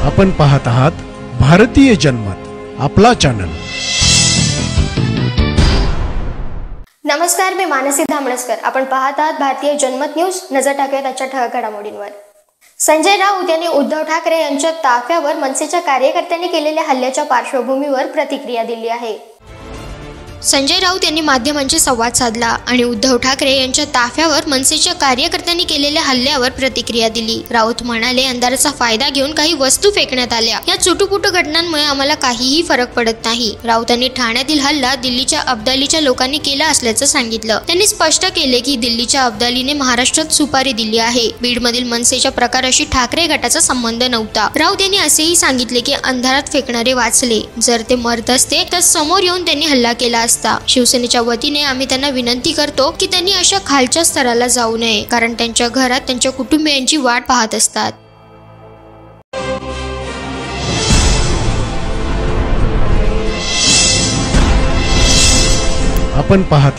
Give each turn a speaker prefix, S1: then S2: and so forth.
S1: आपण पाहत आहात भारतीय जनमत, आपला चॅनल।
S2: नमस्कार, मी मानसी धामणसकर। आपण पाहत आहात भारतीय जनमत न्यूज। नजर टाकूयात आजच्या ठळक घडामोडींवर। संजय राऊत यांनी उद्धव ठाकरे यांच्या ताफ्यावर मनसेच्या कार्यकर्त्यांनी केलेल्या हल्ल्याच्या पार्श्वभूमीवर प्रतिक्रिया दिली आहे। संजय राऊत यांनी माध्यमांशी संवाद साधला आणि उद्धव ठाकरे यांच्या ताफ्यावर मनसेच्या कार्यकर्त्यांनी केलेल्या हल्ल्यावर प्रतिक्रिया दिली। राऊत म्हणाले, अंधाराचा फायदा घेऊन काही वस्तू फेकण्यात आल्या। या चुटुपुटू घटनांमुळे आम्हाला काहीही फरक पडत नाही। राऊतांनी ठाण्यातील हल्ला दिल्लीच्या अब्दालीच्या लोकांनी केला असल्याचं सांगितलं। त्यांनी स्पष्ट केले की दिल्लीच्या अब्दालीने महाराष्ट्रात सुपारी दिली आहे। बीडमधील मनसेच्या प्रकाराशी ठाकरे गटाचा संबंध नव्हता। राऊत यांनी असेही सांगितले की अंधारात फेकणारे वाचले, जर ते मरत असते तर समोर येऊन त्यांनी हल्ला केला असता। शिवसेनेच्या वतीने आम्ही त्यांना विनंती करतो की त्यांनी अशा खालच्या स्तराला जाऊ नये, कारण त्यांच्या घरात त्यांच्या कुटुंबियांची वाट पाहत असतात।
S1: आपण पाहत